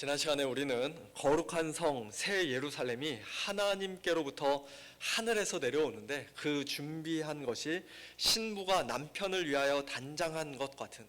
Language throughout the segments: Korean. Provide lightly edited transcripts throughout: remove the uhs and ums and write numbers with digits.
지난 시간에 우리는 거룩한 성 새 예루살렘이 하나님께로부터 하늘에서 내려오는데 그 준비한 것이 신부가 남편을 위하여 단장한 것 같은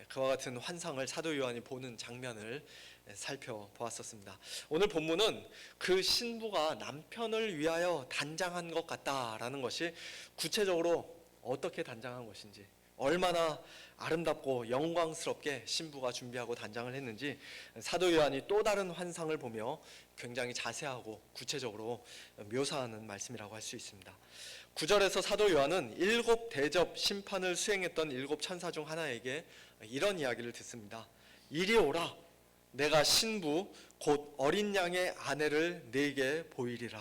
그와 같은 환상을 사도 요한이 보는 장면을 살펴보았었습니다. 오늘 본문은 그 신부가 남편을 위하여 단장한 것 같다라는 것이 구체적으로 어떻게 단장한 것인지, 얼마나 아름답고 영광스럽게 신부가 준비하고 단장을 했는지 사도 요한이 또 다른 환상을 보며 굉장히 자세하고 구체적으로 묘사하는 말씀이라고 할 수 있습니다. 9절에서 사도 요한은 7 대접 심판을 수행했던 7 천사 중 하나에게 이런 이야기를 듣습니다. 이리 오라, 내가 신부 곧 어린 양의 아내를 네게 보이리라.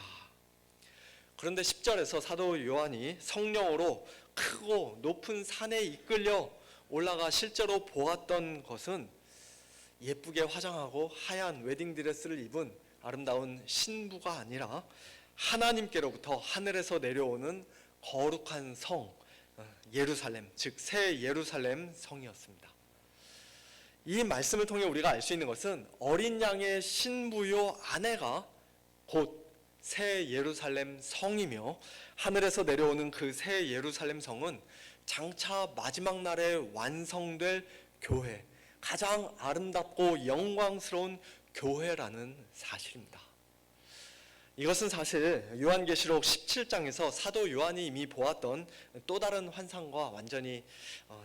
그런데 10절에서 사도 요한이 성령으로 크고 높은 산에 이끌려 올라가 실제로 보았던 것은 예쁘게 화장하고 하얀 웨딩드레스를 입은 아름다운 신부가 아니라 하나님께로부터 하늘에서 내려오는 거룩한 성 예루살렘, 즉 새 예루살렘 성이었습니다. 이 말씀을 통해 우리가 알 수 있는 것은 어린 양의 신부요 아내가 곧 새 예루살렘 성이며 하늘에서 내려오는 그 새 예루살렘 성은 장차 마지막 날에 완성될 교회, 가장 아름답고 영광스러운 교회라는 사실입니다. 이것은 사실 요한계시록 17장에서 사도 요한이 이미 보았던 또 다른 환상과 완전히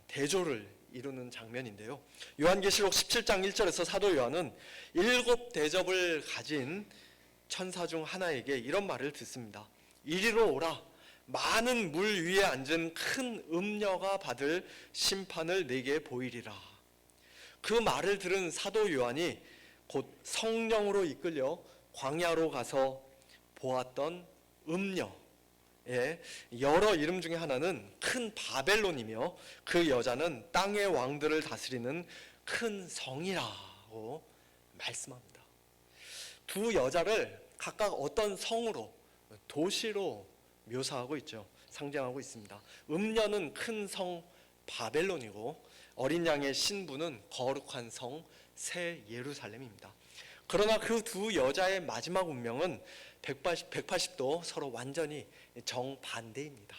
대조를 이루는 장면인데요. 요한계시록 17장 1절에서 사도 요한은 7 대접을 가진 천사 중 하나에게 이런 말을 듣습니다. 이리로 오라, 많은 물 위에 앉은 큰 음녀가 받을 심판을 내게 보이리라. 그 말을 들은 사도 요한이 곧 성령으로 이끌려 광야로 가서 보았던 음녀의 여러 이름 중에 하나는 큰 바벨론이며 그 여자는 땅의 왕들을 다스리는 큰 성이라고 말씀합니다. 두 여자를 각각 어떤 성으로, 도시로 묘사하고 있죠. 상징하고 있습니다. 음녀는 큰 성 바벨론이고 어린 양의 신부는 거룩한 성 새 예루살렘입니다. 그러나 그 두 여자의 마지막 운명은 180도 서로 완전히 정반대입니다.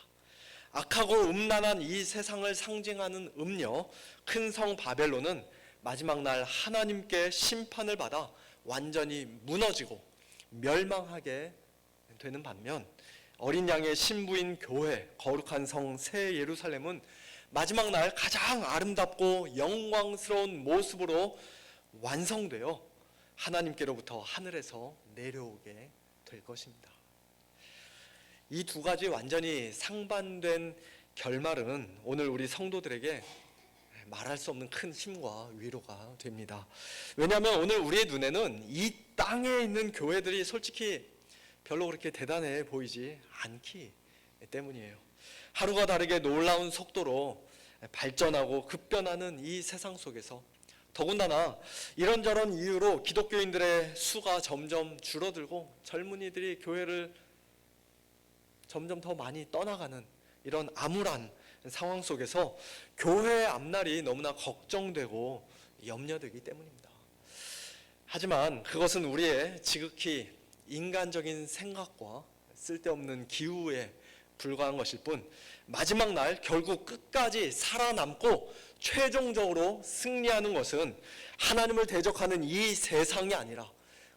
악하고 음란한 이 세상을 상징하는 음녀 큰 성 바벨론은 마지막 날 하나님께 심판을 받아 완전히 무너지고 멸망하게 되는 반면 어린 양의 신부인 교회 거룩한 성 새 예루살렘은 마지막 날 가장 아름답고 영광스러운 모습으로 완성되어 하나님께로부터 하늘에서 내려오게 될 것입니다. 이 두 가지 완전히 상반된 결말은 오늘 우리 성도들에게 말할 수 없는 큰 힘과 위로가 됩니다. 왜냐하면 오늘 우리의 눈에는 이 땅에 있는 교회들이 솔직히 별로 그렇게 대단해 보이지 않기 때문이에요. 하루가 다르게 놀라운 속도로 발전하고 급변하는 이 세상 속에서 더군다나 이런저런 이유로 기독교인들의 수가 점점 줄어들고 젊은이들이 교회를 점점 더 많이 떠나가는 이런 암울한 상황 속에서 교회의 앞날이 너무나 걱정되고 염려되기 때문입니다. 하지만 그것은 우리의 지극히 인간적인 생각과 쓸데없는 기우에 불과한 것일 뿐 마지막 날 결국 끝까지 살아남고 최종적으로 승리하는 것은 하나님을 대적하는 이 세상이 아니라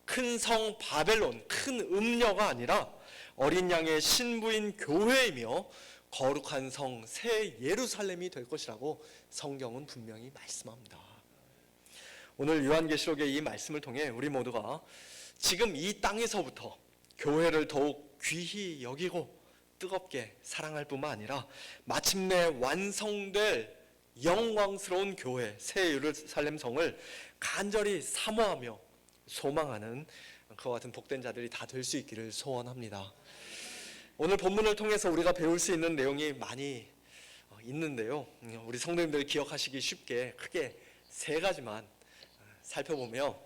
큰 성 바벨론, 큰 음녀가 아니라 어린 양의 신부인 교회이며 거룩한 성 새 예루살렘이 될 것이라고 성경은 분명히 말씀합니다. 오늘 요한계시록의 이 말씀을 통해 우리 모두가 지금 이 땅에서부터 교회를 더욱 귀히 여기고 뜨겁게 사랑할 뿐만 아니라 마침내 완성될 영광스러운 교회 새 예루살렘 성을 간절히 사모하며 소망하는 그와 같은 복된 자들이 다 될 수 있기를 소원합니다. 오늘 본문을 통해서 우리가 배울 수 있는 내용이 많이 있는데요. 우리 성도님들 기억하시기 쉽게 크게 3가지만 살펴보며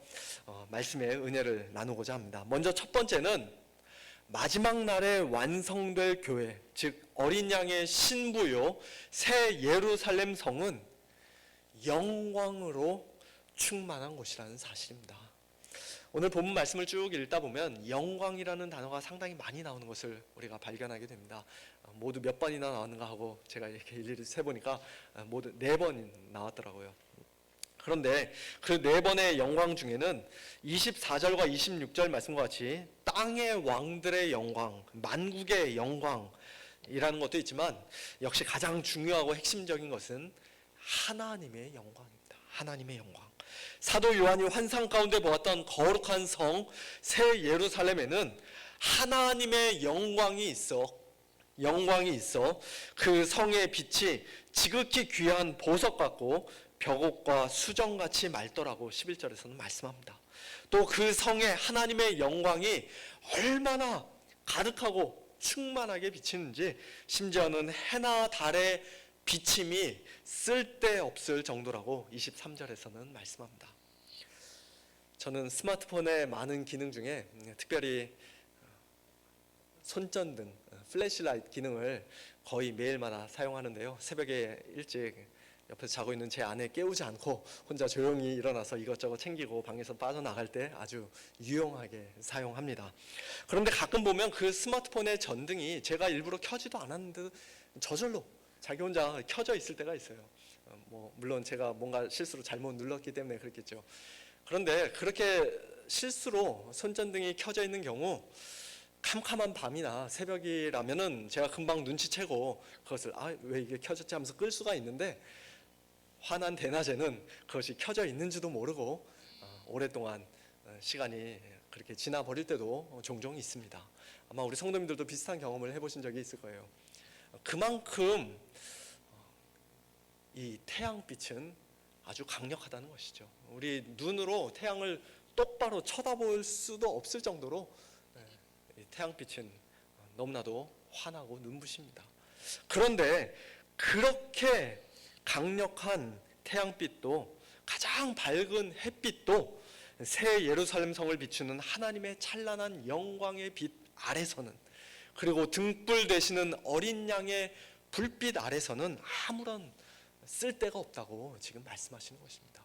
말씀의 은혜를 나누고자 합니다. 먼저 첫 번째는 마지막 날에 완성될 교회, 즉 어린 양의 신부요 새 예루살렘 성은 영광으로 충만한 곳이라는 사실입니다. 오늘 본문 말씀을 쭉 읽다 보면 영광이라는 단어가 상당히 많이 나오는 것을 우리가 발견하게 됩니다. 모두 몇 번이나 나왔는가 하고 제가 이렇게 일일이 세보니까 모두 4번 나왔더라고요. 그런데 그 4번의 영광 중에는 24절과 26절 말씀과 같이 땅의 왕들의 영광, 만국의 영광이라는 것도 있지만 역시 가장 중요하고 핵심적인 것은 하나님의 영광입니다. 하나님의 영광. 사도 요한이 환상 가운데 보았던 거룩한 성 새 예루살렘에는 하나님의 영광이 있어 그 성의 빛이 지극히 귀한 보석 같고 벽옥과 수정같이 맑더라고 11절에서는 말씀합니다. 또 그 성에 하나님의 영광이 얼마나 가득하고 충만하게 비치는지 심지어는 해나 달의 비침이 쓸데없을 정도라고 23절에서는 말씀합니다. 저는 스마트폰의 많은 기능 중에 특별히 손전등, 플래시라이트 기능을 거의 매일마다 사용하는데요. 새벽에 일찍 옆에서 자고 있는 제 아내 깨우지 않고 혼자 조용히 일어나서 이것저것 챙기고 방에서 빠져나갈 때 아주 유용하게 사용합니다. 그런데 가끔 보면 그 스마트폰의 전등이 제가 일부러 켜지도 않았는데 저절로 자기 혼자 켜져 있을 때가 있어요. 물론 제가 뭔가 실수로 잘못 눌렀기 때문에 그렇겠죠. 그런데 그렇게 실수로 손전등이 켜져 있는 경우 캄캄한 밤이나 새벽이라면은 제가 금방 눈치채고 그것을 왜 이게 켜졌지 하면서 끌 수가 있는데 환한 대낮에는 그것이 켜져 있는지도 모르고 오랫동안 시간이 그렇게 지나버릴 때도 종종 있습니다. 아마 우리 성도님들도 비슷한 경험을 해보신 적이 있을 거예요. 그만큼 이 태양빛은 아주 강력하다는 것이죠. 우리 눈으로 태양을 똑바로 쳐다볼 수도 없을 정도로 태양빛은 너무나도 환하고 눈부십니다. 그런데 그렇게 강력한 태양빛도 가장 밝은 햇빛도 새 예루살렘 성을 비추는 하나님의 찬란한 영광의 빛 아래서는, 그리고 등불 되시는 어린 양의 불빛 아래서는 아무런 쓸데가 없다고 지금 말씀하시는 것입니다.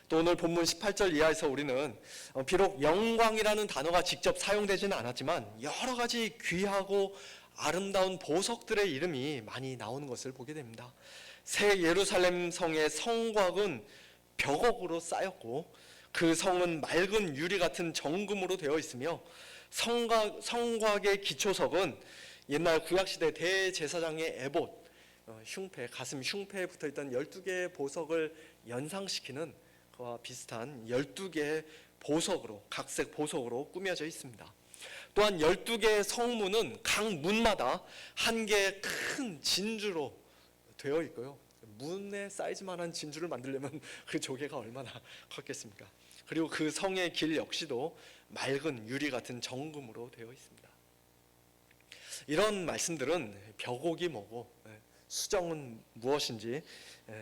또 오늘 본문 18절 이하에서 우리는 비록 영광이라는 단어가 직접 사용되지는 않았지만 여러 가지 귀하고 아름다운 보석들의 이름이 많이 나오는 것을 보게 됩니다. 새 예루살렘 성의 성곽은 벽옥으로 쌓였고 그 성은 맑은 유리 같은 정금으로 되어 있으며 성곽의 기초석은 옛날 구약시대 대제사장의 에봇, 흉패, 가슴 흉패에 붙어있던 12개의 보석을 연상시키는 그와 비슷한 12개의 보석으로, 각색 보석으로 꾸며져 있습니다. 또한 12개의 성문은 각 문마다 한 개의 큰 진주로 되어 있고요. 문의 사이즈만한 진주를 만들려면 그 조개가 얼마나 컸겠습니까? 그리고 그 성의 길 역시도 맑은 유리 같은 정금으로 되어 있습니다. 이런 말씀들은 벽옥이 뭐고 수정은 무엇인지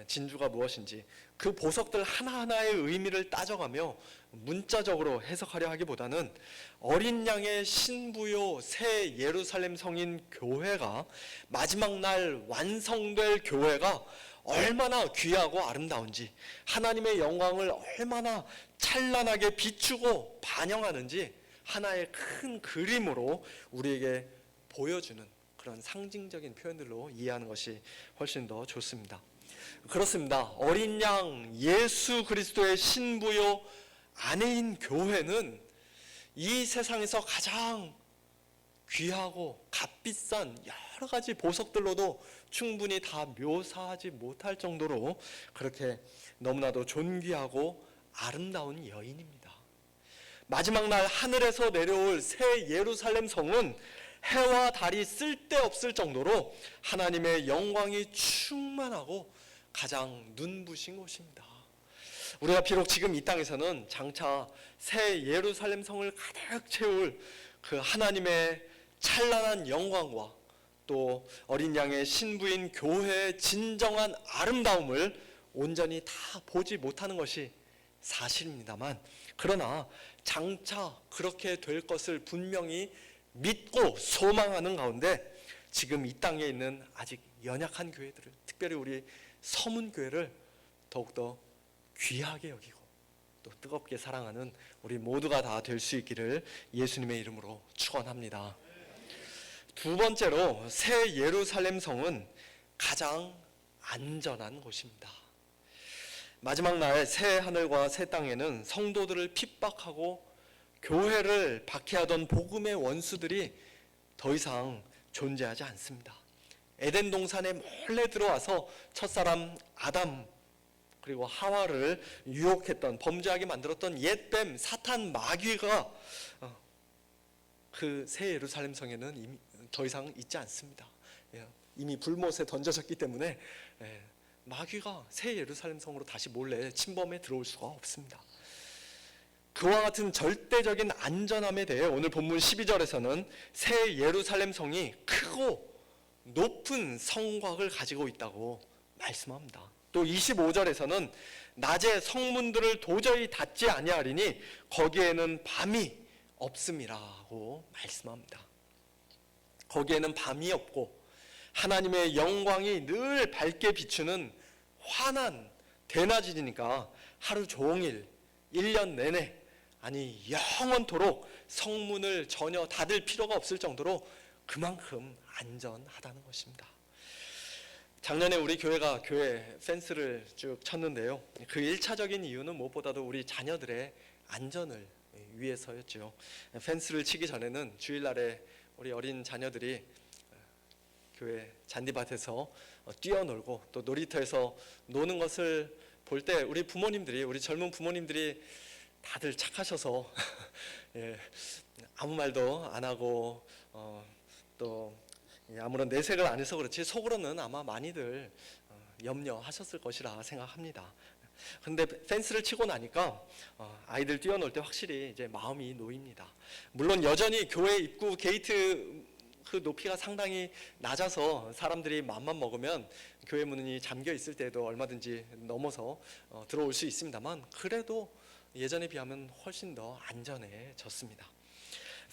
진주가 무엇인지 그 보석들 하나하나의 의미를 따져가며 문자적으로 해석하려 하기보다는 어린 양의 신부요 새 예루살렘 성인 교회가 마지막 날 완성될 교회가 얼마나 귀하고 아름다운지, 하나님의 영광을 얼마나 찬란하게 비추고 반영하는지 하나의 큰 그림으로 우리에게 보여주는 그런 상징적인 표현들로 이해하는 것이 훨씬 더 좋습니다. 그렇습니다. 어린 양 예수 그리스도의 신부요 아내인 교회는 이 세상에서 가장 귀하고 값비싼 여러 가지 보석들로도 충분히 다 묘사하지 못할 정도로 그렇게 너무나도 존귀하고 아름다운 여인입니다. 마지막 날 하늘에서 내려올 새 예루살렘 성은 해와 달이 쓸데없을 정도로 하나님의 영광이 충만하고 가장 눈부신 곳입니다. 우리가 비록 지금 이 땅에서는 장차 새 예루살렘 성을 가득 채울 그 하나님의 찬란한 영광과 또 어린 양의 신부인 교회의 진정한 아름다움을 온전히 다 보지 못하는 것이 사실입니다만, 그러나 장차 그렇게 될 것을 분명히 믿고 소망하는 가운데 지금 이 땅에 있는 아직 연약한 교회들을, 특별히 우리 서문교회를 더욱더 귀하게 여기고 또 뜨겁게 사랑하는 우리 모두가 다 될 수 있기를 예수님의 이름으로 축원합니다. 두 번째로 새 예루살렘 성은 가장 안전한 곳입니다. 마지막 날 새 하늘과 새 땅에는 성도들을 핍박하고 교회를 박해하던 복음의 원수들이 더 이상 존재하지 않습니다. 에덴 동산에 몰래 들어와서 첫사람 아담 그리고 하와를 유혹했던, 범죄하게 만들었던 옛뱀 사탄 마귀가 그 새 예루살렘 성에는 이미 더 이상 있지 않습니다. 이미 불못에 던져졌기 때문에 마귀가 새 예루살렘 성으로 다시 몰래 침범해 들어올 수가 없습니다. 그와 같은 절대적인 안전함에 대해 오늘 본문 12절에서는 새 예루살렘 성이 크고 높은 성곽을 가지고 있다고 말씀합니다. 또 25절에서는 낮에 성문들을 도저히 닫지 아니하리니 거기에는 밤이 없음이라고 말씀합니다. 거기에는 밤이 없고 하나님의 영광이 늘 밝게 비추는 환한 대낮이니까 하루 종일 1년 내내 아니 영원토록 성문을 전혀 닫을 필요가 없을 정도로 그만큼 안전하다는 것입니다. 작년에 우리 교회가 교회 펜스를 쭉 쳤는데요. 그 1차적인 이유는 무엇보다도 우리 자녀들의 안전을 위해서였죠. 펜스를 치기 전에는 주일날에 우리 어린 자녀들이 교회 잔디밭에서 뛰어놀고 또 놀이터에서 노는 것을 볼 때 우리 부모님들이, 우리 젊은 부모님들이 다들 착하셔서 아무 말도 안 하고 또 아무런 내색을 안 해서 그렇지 속으로는 아마 많이들 염려하셨을 것이라 생각합니다. 근데 펜스를 치고 나니까 아이들 뛰어놀 때 확실히 이제 마음이 놓입니다. 물론 여전히 교회 입구 게이트 그 높이가 상당히 낮아서 사람들이 맘만 먹으면 교회 문이 잠겨 있을 때도 얼마든지 넘어서 들어올 수 있습니다만 그래도 예전에 비하면 훨씬 더 안전해졌습니다.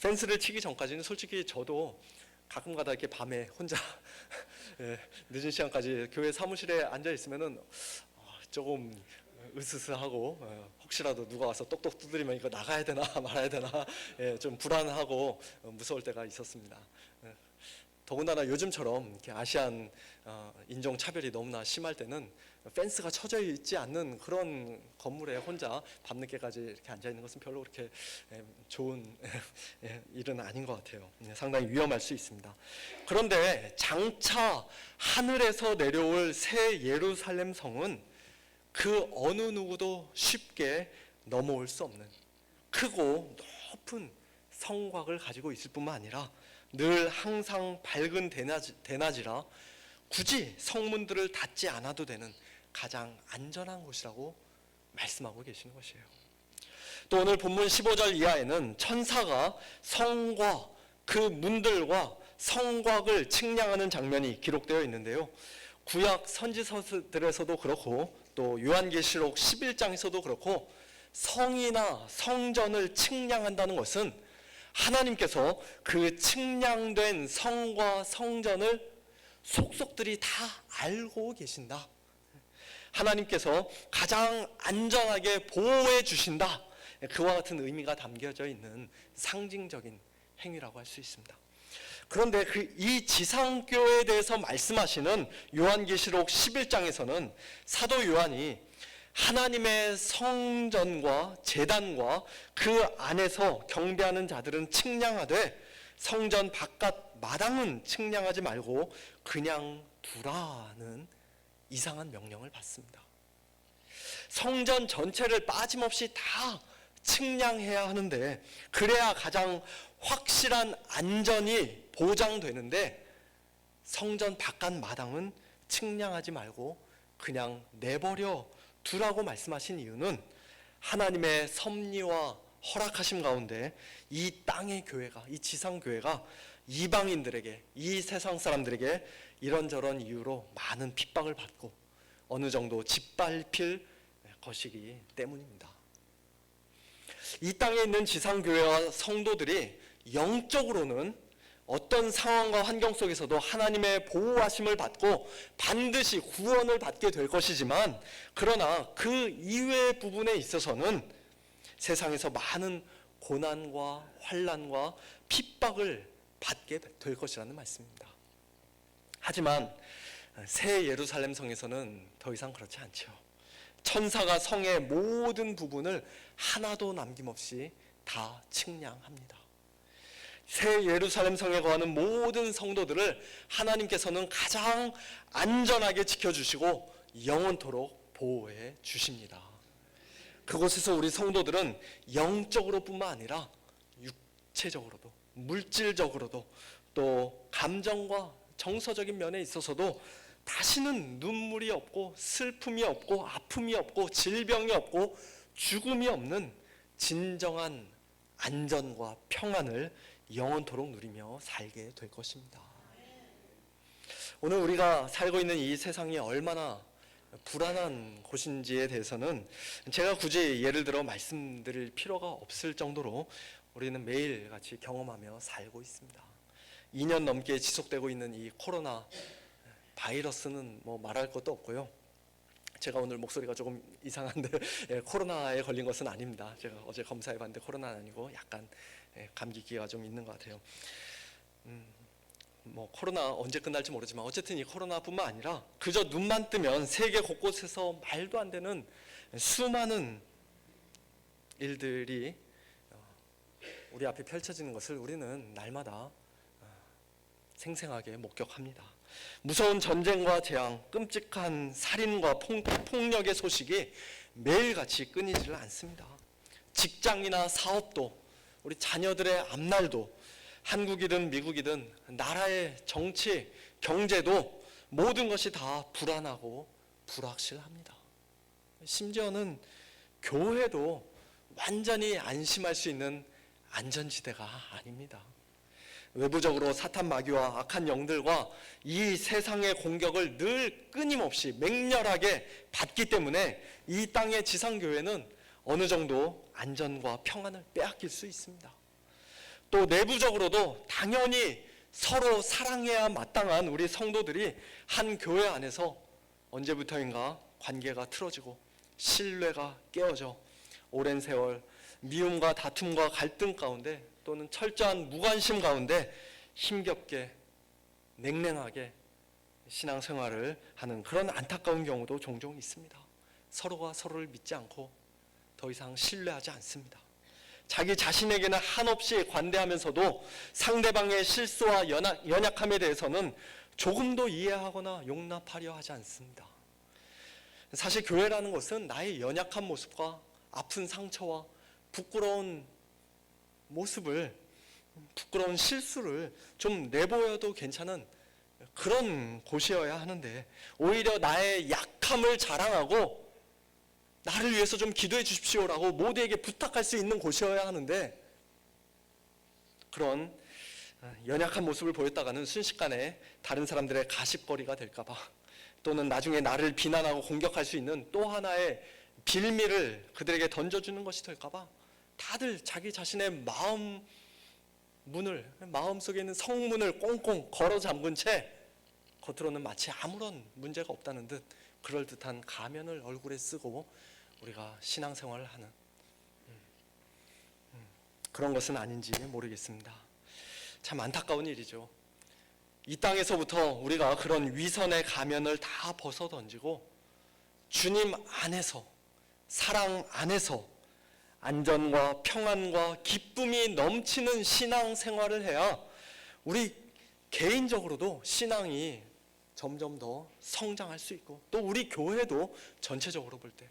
펜스를 치기 전까지는 솔직히 저도 가끔가다 이렇게 밤에 혼자 늦은 시간까지 교회 사무실에 앉아 있으면은 조금 으스스하고 혹시라도 누가 와서 똑똑 두드리면 이거 나가야 되나 말아야 되나 좀 불안하고 무서울 때가 있었습니다. 더군다나 요즘처럼 이렇게 아시안 인종 차별이 너무나 심할 때는 펜스가 쳐져 있지 않는 그런 건물에 혼자 밤늦게까지 이렇게 앉아 있는 것은 별로 그렇게 좋은 일은 아닌 것 같아요. 상당히 위험할 수 있습니다. 그런데 장차 하늘에서 내려올 새 예루살렘 성은 그 어느 누구도 쉽게 넘어올 수 없는 크고 높은 성곽을 가지고 있을 뿐만 아니라 늘 항상 밝은 대낮이라 굳이 성문들을 닫지 않아도 되는 가장 안전한 곳이라고 말씀하고 계시는 것이에요. 또 오늘 본문 15절 이하에는 천사가 성과 그 문들과 성곽을 측량하는 장면이 기록되어 있는데요. 구약 선지서들에서도 그렇고 또 요한계시록 11장에서도 그렇고 성이나 성전을 측량한다는 것은 하나님께서 그 측량된 성과 성전을 속속들이 다 알고 계신다. 하나님께서 가장 안전하게 보호해 주신다. 그와 같은 의미가 담겨져 있는 상징적인 행위라고 할 수 있습니다. 그런데 이 지상교회에 대해서 말씀하시는 요한계시록 11장에서는 사도 요한이 하나님의 성전과 제단과 그 안에서 경배하는 자들은 측량하되 성전 바깥 마당은 측량하지 말고 그냥 두라는 이상한 명령을 받습니다. 성전 전체를 빠짐없이 다 측량해야 하는데 그래야 가장 확실한 안전이 보장되는데 성전 바깥 마당은 측량하지 말고 그냥 내버려 두라고 말씀하신 이유는 하나님의 섭리와 허락하심 가운데 이 땅의 교회가, 이 지상 교회가 이방인들에게, 이 세상 사람들에게 이런저런 이유로 많은 핍박을 받고 어느 정도 짓밟힐 것이기 때문입니다. 이 땅에 있는 지상 교회와 성도들이 영적으로는 어떤 상황과 환경 속에서도 하나님의 보호하심을 받고 반드시 구원을 받게 될 것이지만 그러나 그 이외의 부분에 있어서는 세상에서 많은 고난과 환난과 핍박을 받게 될 것이라는 말씀입니다. 하지만 새 예루살렘 성에서는 더 이상 그렇지 않죠. 천사가 성의 모든 부분을 하나도 남김없이 다 측량합니다. 새 예루살렘 성에 거하는 모든 성도들을 하나님께서는 가장 안전하게 지켜주시고 영원토록 보호해 주십니다. 그곳에서 우리 성도들은 영적으로 뿐만 아니라 육체적으로도, 물질적으로도, 또 감정과 정서적인 면에 있어서도 다시는 눈물이 없고 슬픔이 없고 아픔이 없고 질병이 없고 죽음이 없는 진정한 안전과 평안을 영원토록 누리며 살게 될 것입니다. 오늘 우리가 살고 있는 이 세상이 얼마나 불안한 곳인지에 대해서는 제가 굳이 예를 들어 말씀드릴 필요가 없을 정도로 우리는 매일같이 경험하며 살고 있습니다. 2년 넘게 지속되고 있는 이 코로나 바이러스는 뭐 말할 것도 없고요. 제가 오늘 목소리가 조금 이상한데 코로나에 걸린 것은 아닙니다. 제가 어제 검사해봤는데 코로나는 아니고 약간 감기기가 좀 있는 것 같아요. 뭐 코로나 언제 끝날지 모르지만 어쨌든 이 코로나뿐만 아니라 그저 눈만 뜨면 세계 곳곳에서 말도 안 되는 수많은 일들이 우리 앞에 펼쳐지는 것을 우리는 날마다 생생하게 목격합니다. 무서운 전쟁과 재앙, 끔찍한 살인과 폭력의 소식이 매일같이 끊이지를 않습니다. 직장이나 사업도, 우리 자녀들의 앞날도, 한국이든 미국이든 나라의 정치, 경제도 모든 것이 다 불안하고 불확실합니다. 심지어는 교회도 완전히 안심할 수 있는 안전지대가 아닙니다. 외부적으로 사탄 마귀와 악한 영들과 이 세상의 공격을 늘 끊임없이 맹렬하게 받기 때문에 이 땅의 지상교회는 어느 정도 안전과 평안을 빼앗길 수 있습니다. 또 내부적으로도 당연히 서로 사랑해야 마땅한 우리 성도들이 한 교회 안에서 언제부터인가 관계가 틀어지고 신뢰가 깨어져 오랜 세월 미움과 다툼과 갈등 가운데 또는 철저한 무관심 가운데 힘겹게 냉랭하게 신앙생활을 하는 그런 안타까운 경우도 종종 있습니다. 서로가 서로를 믿지 않고 더 이상 신뢰하지 않습니다. 자기 자신에게는 한없이 관대하면서도 상대방의 실수와 연약함에 대해서는 조금도 이해하거나 용납하려 하지 않습니다. 사실 교회라는 것은 나의 연약한 모습과 아픈 상처와 부끄러운 모습을, 부끄러운 실수를 좀 내보여도 괜찮은 그런 곳이어야 하는데 오히려 나의 약함을 자랑하고 나를 위해서 좀 기도해 주십시오라고 모두에게 부탁할 수 있는 곳이어야 하는데 그런 연약한 모습을 보였다가는 순식간에 다른 사람들의 가십거리가 될까봐 또는 나중에 나를 비난하고 공격할 수 있는 또 하나의 빌미를 그들에게 던져주는 것이 될까봐 다들 자기 자신의 마음속에 있는 성문을 꽁꽁 걸어 잠근 채 겉으로는 마치 아무런 문제가 없다는 듯 그럴듯한 가면을 얼굴에 쓰고 우리가 신앙생활을 하는 그런 것은 아닌지 모르겠습니다. 참 안타까운 일이죠. 이 땅에서부터 우리가 그런 위선의 가면을 다 벗어던지고 주님 안에서, 사랑 안에서 안전과 평안과 기쁨이 넘치는 신앙생활을 해야 우리 개인적으로도 신앙이 점점 더 성장할 수 있고 또 우리 교회도 전체적으로 볼 때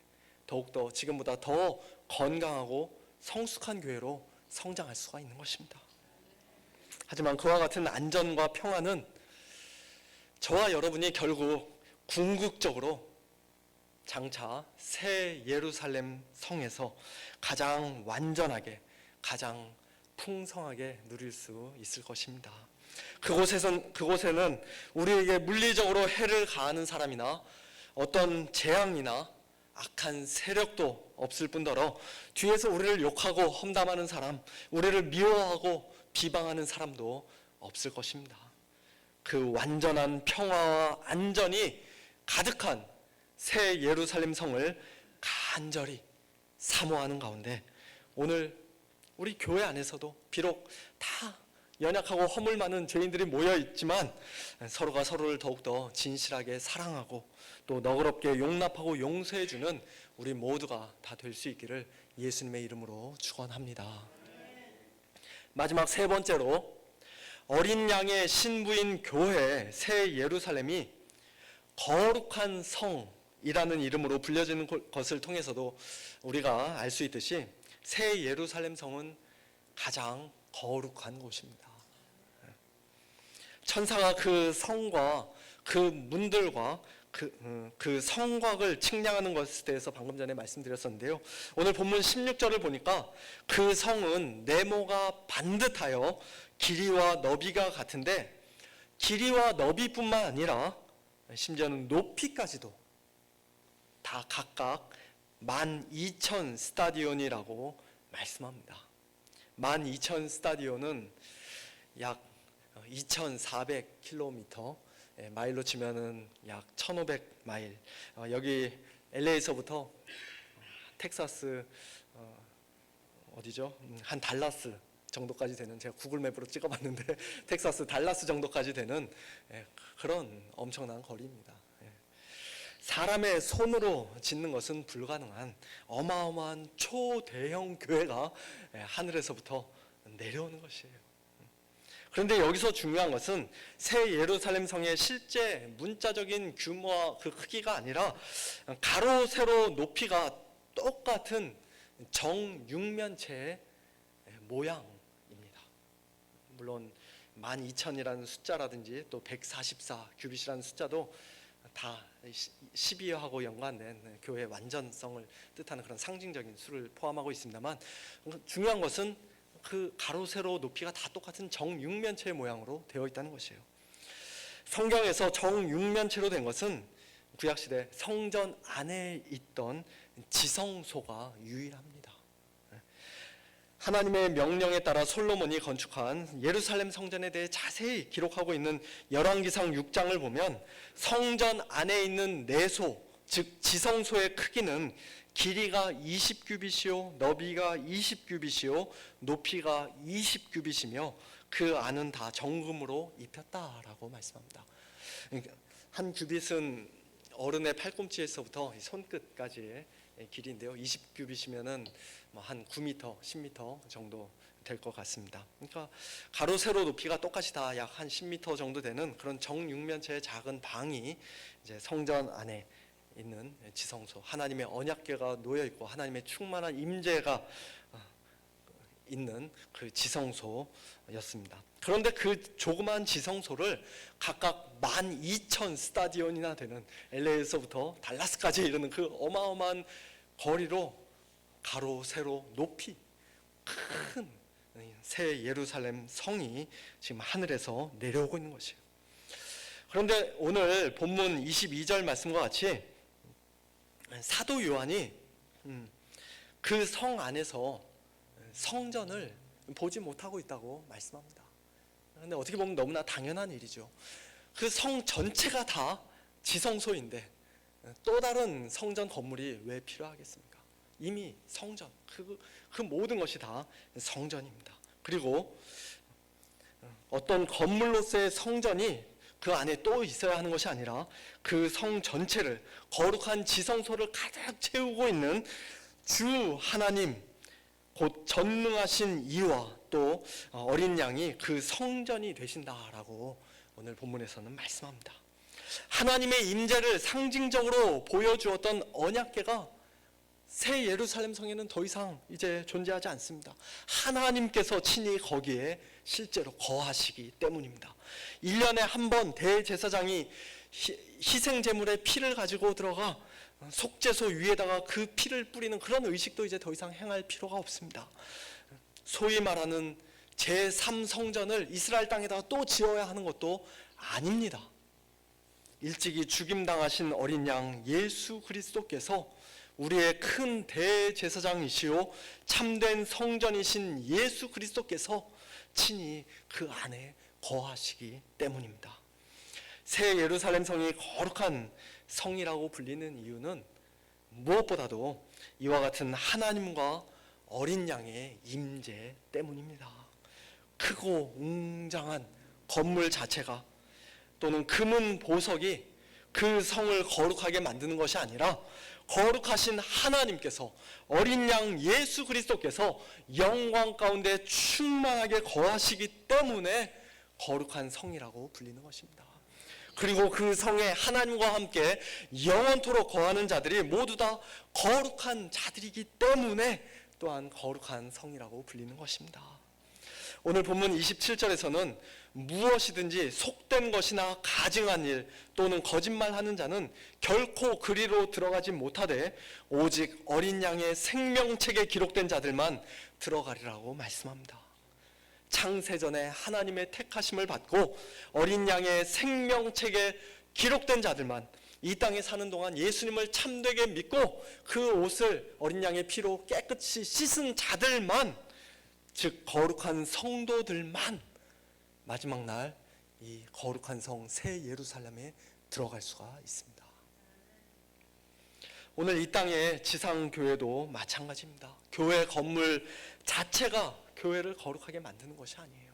더욱더 지금보다 더 건강하고 성숙한 교회로 성장할 수가 있는 것입니다. 하지만 그와 같은 안전과 평안은 저와 여러분이 결국 궁극적으로 장차 새 예루살렘 성에서 가장 완전하게, 가장 풍성하게 누릴 수 있을 것입니다. 그곳에는 우리에게 물리적으로 해를 가하는 사람이나 어떤 재앙이나 악한 세력도 없을 뿐더러 뒤에서 우리를 욕하고 험담하는 사람, 우리를 미워하고 비방하는 사람도 없을 것입니다. 그 완전한 평화와 안전이 가득한 새 예루살렘 성을 간절히 사모하는 가운데 오늘 우리 교회 안에서도 비록 다 연약하고 허물 많은 죄인들이 모여 있지만 서로가 서로를 더욱더 진실하게 사랑하고 또 너그럽게 용납하고 용서해주는 우리 모두가 다 될 수 있기를 예수님의 이름으로 축원합니다. 마지막 세 번째로 어린 양의 신부인 교회 새 예루살렘이 거룩한 성이라는 이름으로 불려지는 것을 통해서도 우리가 알 수 있듯이 새 예루살렘 성은 가장 거룩한 곳입니다. 천사가 그 성과 그 문들과 그 성곽을 측량하는 것에 대해서 방금 전에 말씀드렸었는데요. 오늘 본문 16절을 보니까 그 성은 네모가 반듯하여 길이와 너비가 같은데 길이와 너비뿐만 아니라 심지어는 높이까지도 다 각각 12,000 스타디온이라고 말씀합니다. 12,000 스타디온은 약 2,400km, 마일로 치면은 약 1,500마일. 여기 LA에서부터 텍사스 어디죠? 한 달라스 정도까지 되는, 제가 구글맵으로 찍어봤는데 텍사스 달라스 정도까지 되는 그런 엄청난 거리입니다. 사람의 손으로 짓는 것은 불가능한 어마어마한 초대형 교회가 하늘에서부터 내려오는 것이에요. 그런데 여기서 중요한 것은 새 예루살렘 성의 실제 문자적인 규모와 그 크기가 아니라 가로 세로 높이가 똑같은 정육면체의 모양입니다. 물론 12,000이라는 숫자라든지 또 144 규빗이라는 숫자도 다 12화하고 연관된 교회의 완전성을 뜻하는 그런 상징적인 수를 포함하고 있습니다만, 중요한 것은 그 가로 세로 높이가 다 똑같은 정육면체의 모양으로 되어 있다는 것이에요. 성경에서 정육면체로 된 것은 구약시대 성전 안에 있던 지성소가 유일합니다. 하나님의 명령에 따라 솔로몬이 건축한 예루살렘 성전에 대해 자세히 기록하고 있는 열왕기상 6장을 보면 성전 안에 있는 내소, 즉 지성소의 크기는 길이가 20규빗이요 너비가 20규빗이요 높이가 20규빗이며 그 안은 다 정금으로 입혔다라고 말씀합니다. 한 규빗은 어른의 팔꿈치에서부터 손끝까지의 길이인데요. 20규빗이면은 한 9m, 10m 정도 될 것 같습니다. 그러니까 가로 세로 높이가 똑같이 다 약 한 10m 정도 되는 그런 정육면체의 작은 방이 이제 성전 안에 있는 지성소, 하나님의 언약궤가 놓여 있고 하나님의 충만한 임재가 있는 그 지성소였습니다. 그런데 그 조그마한 지성소를 각각 12,000 스타디온이나 되는 LA에서부터 달라스까지 이르는 그 어마어마한 거리로 가로 세로 높이 큰 새 예루살렘 성이 지금 하늘에서 내려오고 있는 것이에요. 그런데 오늘 본문 22절 말씀과 같이 사도 요한이 그 성 안에서 성전을 보지 못하고 있다고 말씀합니다. 그런데 어떻게 보면 너무나 당연한 일이죠. 그 성 전체가 다 지성소인데 또 다른 성전 건물이 왜 필요하겠습니까? 이미 성전, 그 모든 것이 다 성전입니다. 그리고 어떤 건물로서의 성전이 그 안에 또 있어야 하는 것이 아니라 그 성 전체를, 거룩한 지성소를 가득 채우고 있는 주 하나님, 곧 전능하신 이와 또 어린 양이 그 성전이 되신다라고 오늘 본문에서는 말씀합니다. 하나님의 임재를 상징적으로 보여주었던 언약궤가 새 예루살렘 성에는 더 이상 이제 존재하지 않습니다. 하나님께서 친히 거기에 실제로 거하시기 때문입니다. 1년에 한 번 대제사장이 희생 제물의 피를 가지고 들어가 속죄소 위에다가 그 피를 뿌리는 그런 의식도 이제 더 이상 행할 필요가 없습니다. 소위 말하는 제3성전을 이스라엘 땅에다가 또 지어야 하는 것도 아닙니다. 일찍이 죽임당하신 어린 양 예수 그리스도께서 우리의 큰 대제사장이시오 참된 성전이신 예수 그리스도께서 친히 그 안에 거하시기 때문입니다. 새 예루살렘 성이 거룩한 성이라고 불리는 이유는 무엇보다도 이와 같은 하나님과 어린 양의 임재 때문입니다. 크고 웅장한 건물 자체가 또는 금은 보석이 그 성을 거룩하게 만드는 것이 아니라 거룩하신 하나님께서 어린 양 예수 그리스도께서 영광 가운데 충만하게 거하시기 때문에 거룩한 성이라고 불리는 것입니다. 그리고 그 성에 하나님과 함께 영원토록 거하는 자들이 모두 다 거룩한 자들이기 때문에 또한 거룩한 성이라고 불리는 것입니다. 오늘 본문 27절에서는 무엇이든지 속된 것이나 가증한 일 또는 거짓말하는 자는 결코 그리로 들어가지 못하되 오직 어린 양의 생명책에 기록된 자들만 들어가리라고 말씀합니다. 창세전에 하나님의 택하심을 받고 어린 양의 생명책에 기록된 자들만, 이 땅에 사는 동안 예수님을 참되게 믿고 그 옷을 어린 양의 피로 깨끗이 씻은 자들만, 즉 거룩한 성도들만 마지막 날 이 거룩한 성 새 예루살렘에 들어갈 수가 있습니다. 오늘 이 땅의 지상교회도 마찬가지입니다. 교회 건물 자체가 교회를 거룩하게 만드는 것이 아니에요.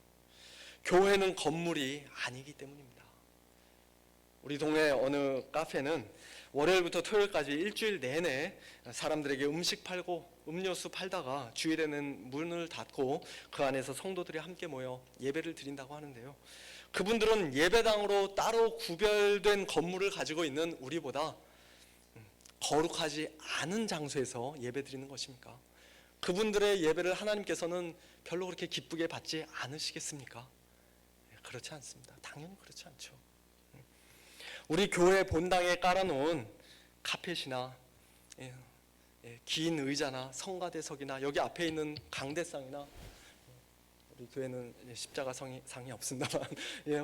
교회는 건물이 아니기 때문입니다. 우리 동네 어느 카페는 월요일부터 토요일까지 일주일 내내 사람들에게 음식 팔고 음료수 팔다가 주일에는 문을 닫고 그 안에서 성도들이 함께 모여 예배를 드린다고 하는데요. 그분들은 예배당으로 따로 구별된 건물을 가지고 있는 우리보다 거룩하지 않은 장소에서 예배 드리는 것입니까? 그분들의 예배를 하나님께서는 별로 그렇게 기쁘게 받지 않으시겠습니까? 그렇지 않습니다. 당연히 그렇지 않죠. 우리 교회 본당에 깔아놓은 카펫이나 긴 의자나 성가대석이나 여기 앞에 있는 강대상이나, 우리 교회는 십자가 상이 없습니다만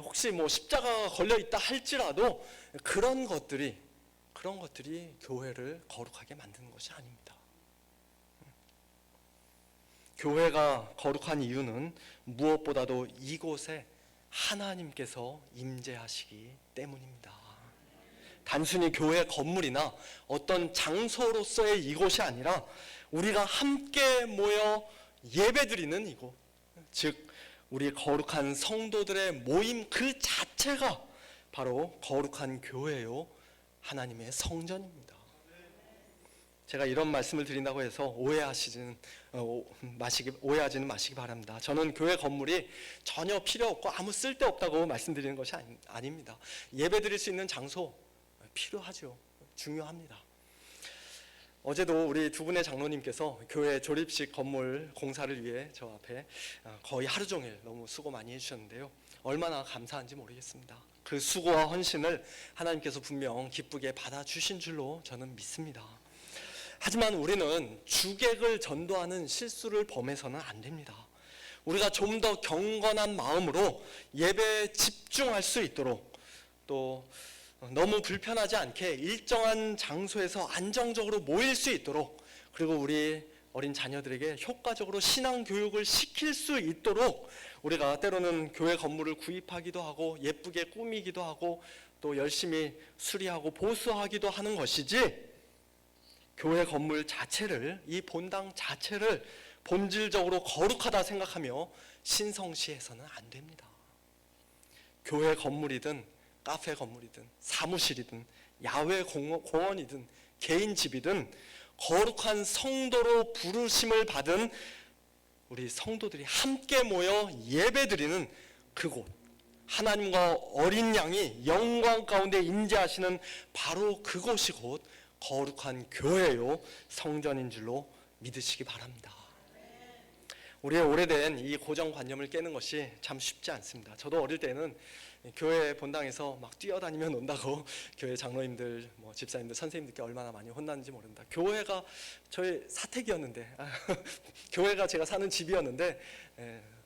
혹시 뭐 십자가가 걸려 있다 할지라도 그런 것들이 교회를 거룩하게 만드는 것이 아닙니다. 교회가 거룩한 이유는 무엇보다도 이곳에 하나님께서 임재하시기 때문입니다. 단순히 교회 건물이나 어떤 장소로서의 이곳이 아니라 우리가 함께 모여 예배드리는 이곳, 즉 우리 거룩한 성도들의 모임 그 자체가 바로 거룩한 교회요, 하나님의 성전입니다. 제가 이런 말씀을 드린다고 해서 오해하지는 마시기 바랍니다. 저는 교회 건물이 전혀 필요 없고 아무 쓸데없다고 말씀드리는 것이 아닙니다. 예배드릴 수 있는 장소 필요하죠. 중요합니다. 어제도 우리 두 분의 장로님께서 교회 조립식 건물 공사를 위해 저 앞에 거의 하루 종일 너무 수고 많이 해주셨는데요. 얼마나 감사한지 모르겠습니다. 그 수고와 헌신을 하나님께서 분명 기쁘게 받아주신 줄로 저는 믿습니다. 하지만 우리는 주객을 전도하는 실수를 범해서는 안 됩니다. 우리가 좀 더 경건한 마음으로 예배에 집중할 수 있도록, 또 너무 불편하지 않게 일정한 장소에서 안정적으로 모일 수 있도록, 그리고 우리 어린 자녀들에게 효과적으로 신앙 교육을 시킬 수 있도록 우리가 때로는 교회 건물을 구입하기도 하고 예쁘게 꾸미기도 하고 또 열심히 수리하고 보수하기도 하는 것이지, 교회 건물 자체를, 이 본당 자체를 본질적으로 거룩하다 생각하며 신성시해서는 안 됩니다. 교회 건물이든 카페 건물이든 사무실이든 야외 공원이든 개인 집이든 거룩한 성도로 부르심을 받은 우리 성도들이 함께 모여 예배드리는 그곳, 하나님과 어린 양이 영광 가운데 임재하시는 바로 그곳이 곧 거룩한 교회요, 성전인 줄로 믿으시기 바랍니다. 우리의 오래된 이 고정관념을 깨는 것이 참 쉽지 않습니다. 저도 어릴 때는 교회 본당에서 막 뛰어다니며 논다고 교회 장로님들, 집사님들, 선생님들께 얼마나 많이 혼났는지 모릅니다. 교회가 저의 사택이었는데, 교회가 제가 사는 집이었는데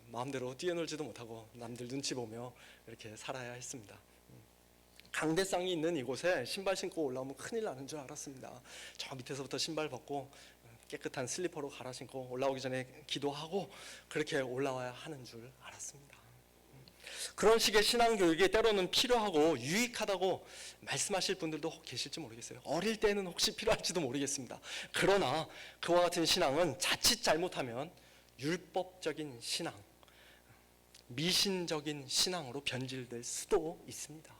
마음대로 뛰어놀지도 못하고 남들 눈치 보며 이렇게 살아야 했습니다. 강대상이 있는 이곳에 신발 신고 올라오면 큰일 나는 줄 알았습니다. 저 밑에서부터 신발 벗고 깨끗한 슬리퍼로 갈아 신고 올라오기 전에 기도하고 그렇게 올라와야 하는 줄 알았습니다. 그런 식의 신앙교육이 때로는 필요하고 유익하다고 말씀하실 분들도 계실지 모르겠어요. 어릴 때는 혹시 필요할지도 모르겠습니다. 그러나 그와 같은 신앙은 자칫 잘못하면 율법적인 신앙, 미신적인 신앙으로 변질될 수도 있습니다.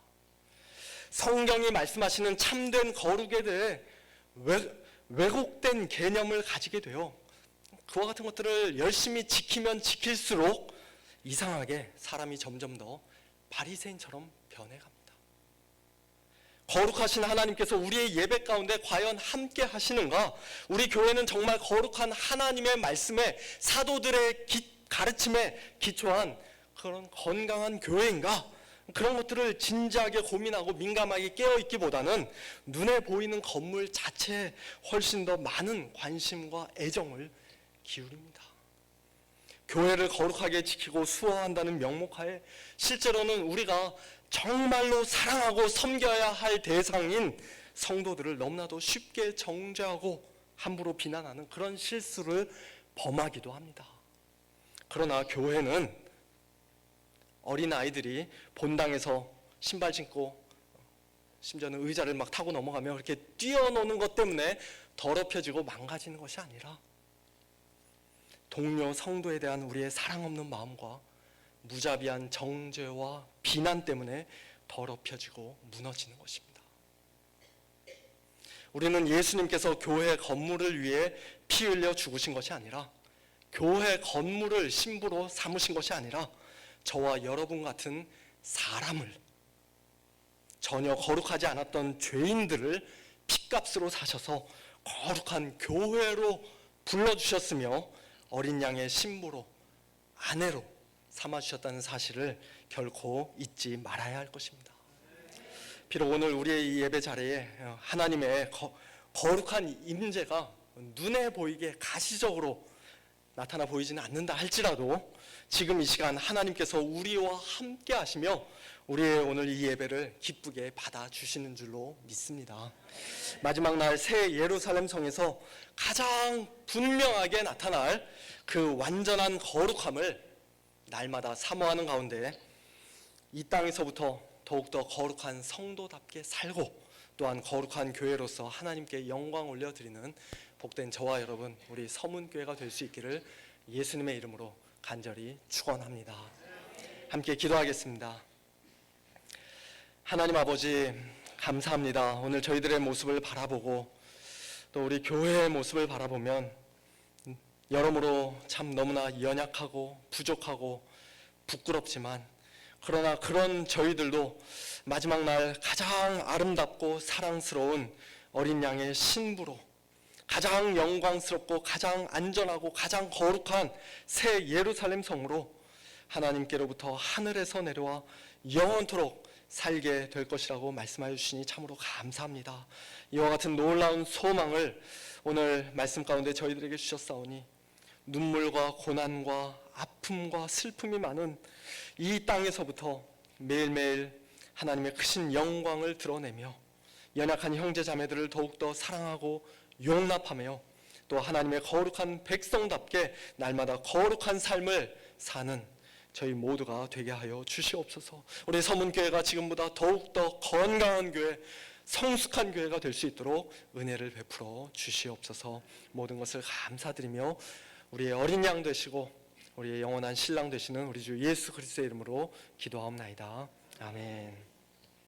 성경이 말씀하시는 참된 거룩에 대해 왜곡된 개념을 가지게 돼요. 그와 같은 것들을 열심히 지키면 지킬수록 이상하게 사람이 점점 더 바리새인처럼 변해갑니다. 거룩하신 하나님께서 우리의 예배 가운데 과연 함께 하시는가? 우리 교회는 정말 거룩한 하나님의 말씀에 사도들의 가르침에 기초한 그런 건강한 교회인가? 그런 것들을 진지하게 고민하고 민감하게 깨어있기보다는 눈에 보이는 건물 자체에 훨씬 더 많은 관심과 애정을 기울입니다. 교회를 거룩하게 지키고 수호한다는 명목하에 실제로는 우리가 정말로 사랑하고 섬겨야 할 대상인 성도들을 너무나도 쉽게 정죄하고 함부로 비난하는 그런 실수를 범하기도 합니다. 그러나 교회는 어린아이들이 본당에서 신발 신고 심지어는 의자를 막 타고 넘어가며 그렇게 뛰어노는 것 때문에 더럽혀지고 망가지는 것이 아니라 동료 성도에 대한 우리의 사랑 없는 마음과 무자비한 정죄와 비난 때문에 더럽혀지고 무너지는 것입니다. 우리는 예수님께서 교회 건물을 위해 피 흘려 죽으신 것이 아니라 교회 건물을 신부로 삼으신 것이 아니라 저와 여러분 같은 사람을 전혀 거룩하지 않았던 죄인들을 핏값으로 사셔서 거룩한 교회로 불러주셨으며 어린 양의 신부로 아내로 삼아주셨다는 사실을 결코 잊지 말아야 할 것입니다. 비록 오늘 우리의 이 예배 자리에 하나님의 거룩한 임재가 눈에 보이게 가시적으로 나타나 보이지는 않는다 할지라도 지금 이 시간 하나님께서 우리와 함께 하시며 우리의 오늘 이 예배를 기쁘게 받아주시는 줄로 믿습니다. 마지막 날 새 예루살렘 성에서 가장 분명하게 나타날 그 완전한 거룩함을 날마다 사모하는 가운데 이 땅에서부터 더욱더 거룩한 성도답게 살고 또한 거룩한 교회로서 하나님께 영광 올려드리는 복된 저와 여러분 우리 서문교회가 될 수 있기를 예수님의 이름으로 간절히 축원합니다. 함께 기도하겠습니다. 하나님 아버지 감사합니다. 오늘 저희들의 모습을 바라보고 또 우리 교회의 모습을 바라보면 여러모로 참 너무나 연약하고 부족하고 부끄럽지만 그러나 그런 저희들도 마지막 날 가장 아름답고 사랑스러운 어린 양의 신부로 가장 영광스럽고 가장 안전하고 가장 거룩한 새 예루살렘 성으로 하나님께로부터 하늘에서 내려와 영원토록 살게 될 것이라고 말씀하여 주시니 참으로 감사합니다. 이와 같은 놀라운 소망을 오늘 말씀 가운데 저희들에게 주셨사오니 눈물과 고난과 아픔과 슬픔이 많은 이 땅에서부터 매일매일 하나님의 크신 영광을 드러내며 연약한 형제 자매들을 더욱더 사랑하고 용납하며 또 하나님의 거룩한 백성답게 날마다 거룩한 삶을 사는 저희 모두가 되게 하여 주시옵소서. 우리 서문교회가 지금보다 더욱더 건강한 교회, 성숙한 교회가 될 수 있도록 은혜를 베풀어 주시옵소서. 모든 것을 감사드리며 우리의 어린 양 되시고 우리의 영원한 신랑 되시는 우리 주 예수 그리스도의 이름으로 기도하옵나이다. 아멘.